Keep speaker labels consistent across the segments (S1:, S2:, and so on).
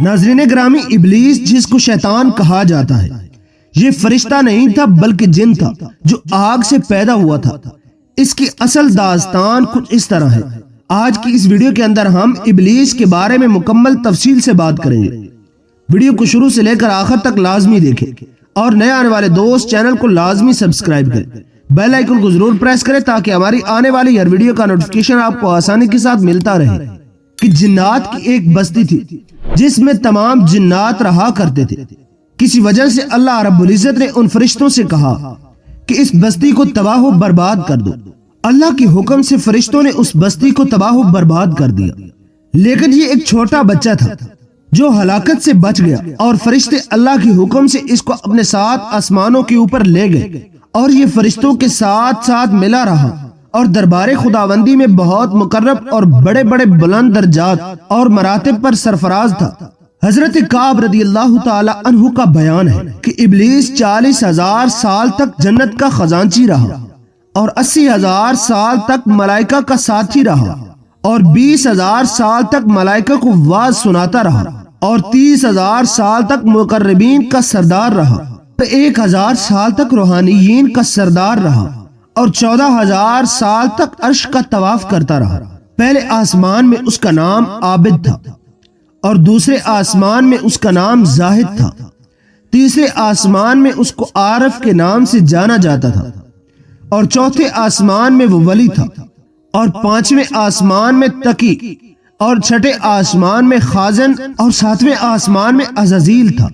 S1: ناظرین گرامی، ابلیس جس کو شیطان کہا جاتا ہے یہ فرشتہ نہیں تھا بلکہ جن تھا جو آگ سے پیدا ہوا تھا۔ اس کی اصل داستان کچھ اس طرح ہے۔ آج کی اس ویڈیو کے اندر ہم ابلیس کے بارے میں مکمل تفصیل سے بات کریں گے۔ ویڈیو کو شروع سے لے کر آخر تک لازمی دیکھیں اور نئے آنے والے دوست چینل کو لازمی سبسکرائب کریں، بیل آئیکن کو ضرور پریس کریں تاکہ ہماری آنے والی ہر ویڈیو کا نوٹیفیکیشن آپ کو آسانی کے ساتھ ملتا رہے۔ کہ جنات کی ایک بستی تھی جس میں تمام جنات رہا کرتے تھے۔ کسی وجہ سے اللہ رب العزت نے ان فرشتوں سے کہا کہ اس بستی کو تباہ و برباد کر دو۔ اللہ کے حکم سے فرشتوں نے اس بستی کو تباہ و برباد کر دیا، لیکن یہ ایک چھوٹا بچہ تھا جو ہلاکت سے بچ گیا، اور فرشتے اللہ کے حکم سے اس کو اپنے ساتھ آسمانوں کے اوپر لے گئے، اور یہ فرشتوں کے ساتھ ساتھ ملا رہا اور دربار خداوندی میں بہت مقرب اور بڑے بڑے بلند درجات اور مراتب پر سرفراز تھا۔ حضرت کعب رضی اللہ تعالی عنہ کا بیان ہے کہ ابلیس 40,000 سال تک جنت کا خزانچی رہا، اور 80,000 سال تک ملائکہ کا ساتھی رہا، اور 20,000 سال تک ملائکہ کو واز سناتا رہا، اور 30,000 سال تک مقربین کا سردار رہا، 1,000 سال تک روحانیین کا سردار رہا، اور 14,000 سال تک عرش کا طواف کرتا رہا۔ پہلے آسمان میں اس کا نام عابد تھا، اور دوسرے آسمان میں اس کا نام زاہد تھا، تیسرے آسمان میں اس کو عارف کے نام سے جانا جاتا تھا، اور چوتھے آسمان میں وہ ولی تھا، اور پانچویں آسمان میں تقی، اور چھٹے آسمان میں خازن، اور ساتویں آسمان میں عزازیل تھا،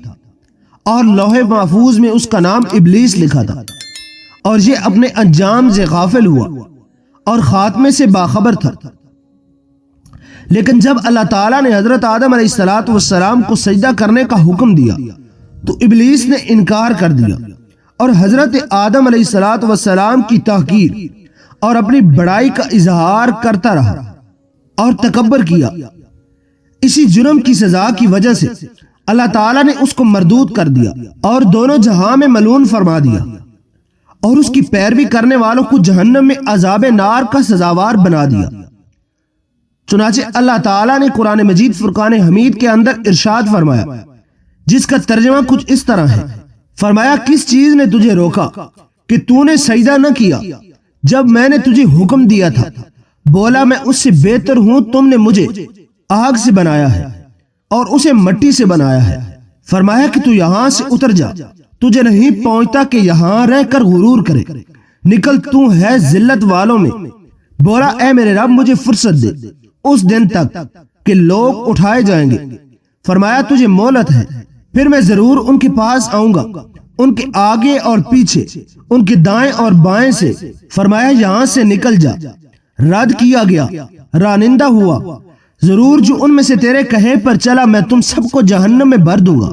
S1: اور لوح محفوظ میں اس کا نام ابلیس لکھا تھا، اور یہ اپنے انجام سے غافل ہوا اور خاتمے سے باخبر تھا۔ لیکن جب اللہ تعالیٰ نے حضرت آدم علیہ السلام کو سجدہ کرنے کا حکم دیا تو ابلیس نے انکار کر دیا، اور حضرت آدم علیہ السلام کی تحقیر اور اپنی بڑائی کا اظہار کرتا رہا اور تکبر کیا۔ اسی جرم کی سزا کی وجہ سے اللہ تعالیٰ نے اس کو مردود کر دیا اور دونوں جہاں میں ملعون فرما دیا، اور اس کی پیروی کرنے والوں کو جہنم میں عذاب نار کا سزاوار بنا دیا۔ چنانچہ اللہ تعالیٰ نے قرآن مجید فرقان حمید کے اندر ارشاد فرمایا، جس کا ترجمہ کچھ اس طرح ہے، فرمایا کس چیز نے تجھے روکا کہ تو نے سجدہ نہ کیا جب میں نے تجھے حکم دیا تھا؟ بولا میں اس سے بہتر ہوں، تم نے مجھے آگ سے بنایا ہے اور اسے مٹی سے بنایا ہے۔ فرمایا کہ تو یہاں سے اتر جا، تجھے نہیں پہنچتا کہ یہاں رہ کر غرور کرے، نکل تو ہے ذلت والوں میں۔ بولا اے میرے رب مجھے فرصت دے اس دن تک کہ لوگ اٹھائے جائیں گے۔ فرمایا تجھے مہلت ہے، پھر میں ضرور ان کے پاس آؤں گا، ان کے آگے اور پیچھے، ان کے دائیں اور بائیں سے۔ فرمایا یہاں سے نکل جا۔ رد کیا گیا، رانندہ ہوا، ضرور جو ان میں سے تیرے کہے پر چلا میں تم سب کو جہنم میں بھر دوں گا۔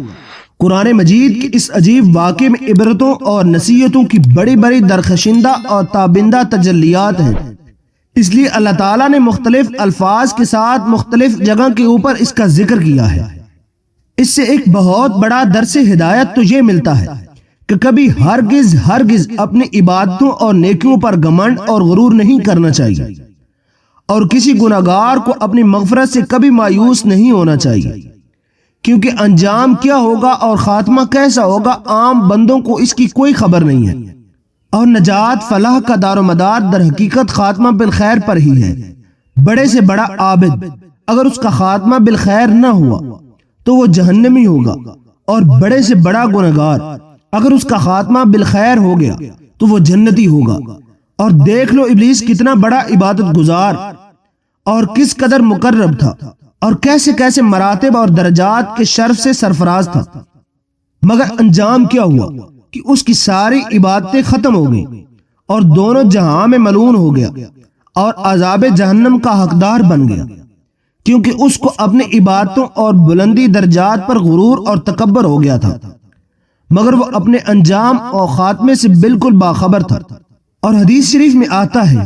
S1: قرآن مجید کے اس عجیب واقعے میں عبرتوں اور نصیحتوں کی بڑی بڑی درخشندہ اور تابندہ تجلیات ہیں، اس لیے اللہ تعالیٰ نے مختلف الفاظ کے ساتھ مختلف جگہ کے اوپر اس کا ذکر کیا ہے۔ اس سے ایک بہت بڑا درس ہدایت تو یہ ملتا ہے کہ کبھی ہرگز اپنی عبادتوں اور نیکیوں پر گھمنڈ اور غرور نہیں کرنا چاہیے، اور کسی گناہگار کو اپنی مغفرت سے کبھی مایوس نہیں ہونا چاہیے، کیونکہ انجام کیا ہوگا اور خاتمہ کیسا ہوگا عام بندوں کو اس کی کوئی خبر نہیں ہے، اور نجات فلاح کا دار و مدار در حقیقت خاتمہ بالخیر پر ہی ہے۔ بڑے سے بڑا عابد اگر اس کا خاتمہ بالخیر نہ ہوا تو وہ جہنمی ہوگا، اور بڑے سے بڑا گنہگار اگر اس کا خاتمہ بالخیر ہو گیا تو وہ جنتی ہوگا۔ اور دیکھ لو ابلیس کتنا بڑا عبادت گزار اور کس قدر مقرب تھا، اور کیسے کیسے مراتب اور درجات کے شرف سے سرفراز تھا، مگر انجام کیا ہوا کہ اس کی ساری عبادتیں ختم ہو گئیں اور دونوں جہاں میں ملعون ہو گیا اور عذاب جہنم کا حقدار بن گیا، کیونکہ اس کو اپنی عبادتوں اور بلندی درجات پر غرور اور تکبر ہو گیا تھا، مگر وہ اپنے انجام اور خاتمے سے بالکل باخبر تھا۔ اور حدیث شریف میں آتا ہے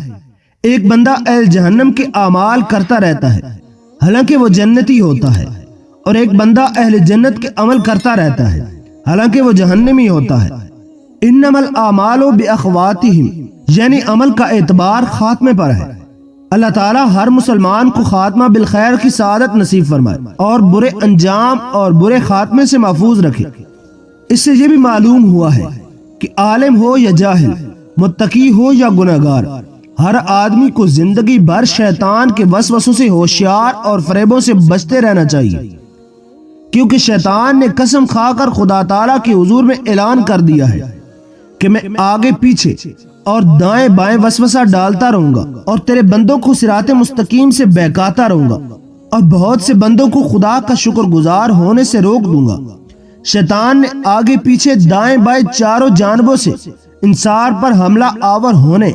S1: ایک بندہ اہل جہنم کے اعمال کرتا رہتا ہے حالانکہ وہ جنتی ہوتا ہے، اور ایک بندہ اہل جنت کے عمل کرتا رہتا ہے حالانکہ وہ جہنمی ہوتا ہے۔ انما الاعمال باخواتہم، یعنی عمل کا اعتبار خاتمے پر ہے۔ اللہ تعالیٰ ہر مسلمان کو خاتمہ بالخیر کی سعادت نصیب فرمائے اور برے انجام اور برے خاتمے سے محفوظ رکھے۔ اس سے یہ بھی معلوم ہوا ہے کہ عالم ہو یا جاہل، متقی ہو یا گنہگار، ہر آدمی کو زندگی بھر شیطان کے وسوسوں سے ہوشیار اور فریبوں سے بچتے رہنا چاہیے، کیونکہ شیطان نے قسم کھا کر خدا تعالیٰ کے حضور میں اعلان کر دیا ہے کہ میں آگے پیچھے اور دائیں بائیں وسوسہ ڈالتا رہوں گا اور تیرے بندوں کو صراط مستقیم سے بہکاتا رہوں گا اور بہت سے بندوں کو خدا کا شکر گزار ہونے سے روک دوں گا۔ شیطان نے آگے پیچھے دائیں بائیں چاروں جانبوں سے انسان پر حملہ آور ہونے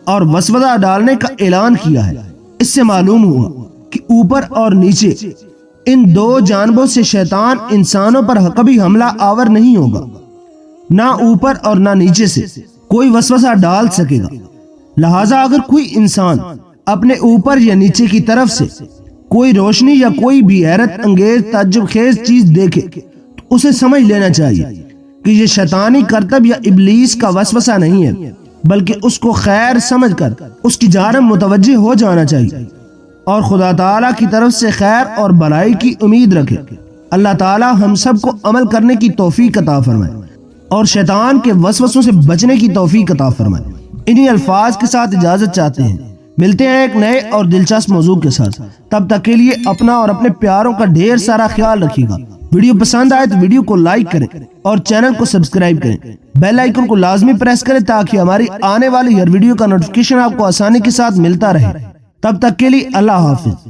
S1: اور وسوسہ ڈالنے کا اعلان کیا ہے۔ اس سے معلوم ہوا کہ اوپر اور نیچے ان دو جانبوں سے شیطان انسانوں پر کبھی حملہ آور نہیں ہوگا، نہ اوپر اور نہ نیچے سے کوئی وسوسہ ڈال سکے گا۔ لہٰذا اگر کوئی انسان اپنے اوپر یا نیچے کی طرف سے کوئی روشنی یا کوئی بھی حیرت انگیز تعجب خیز چیز دیکھے تو اسے سمجھ لینا چاہیے کہ یہ شیطانی کرتب یا ابلیس کا وسوسہ نہیں ہے، بلکہ اس کو خیر سمجھ کر اس کی جانب متوجہ ہو جانا چاہیے اور خدا تعالیٰ کی طرف سے خیر اور بھلائی کی امید رکھے۔ اللہ تعالیٰ ہم سب کو عمل کرنے کی توفیق عطا فرمائے اور شیطان کے وسوسوں سے بچنے کی توفیق عطا فرمائے۔ انہی الفاظ کے ساتھ اجازت چاہتے ہیں، ملتے ہیں ایک نئے اور دلچسپ موضوع کے ساتھ، تب تک کے لیے اپنا اور اپنے پیاروں کا ڈھیر سارا خیال رکھیے گا۔ ویڈیو پسند آئے تو ویڈیو کو لائک کریں اور چینل کو سبسکرائب کریں، بیل آئیکن کو لازمی پریس کریں تاکہ ہماری آنے والی ہر ویڈیو کا نوٹیفیکیشن آپ کو آسانی کے ساتھ ملتا رہے۔ تب تک کے لیے اللہ حافظ۔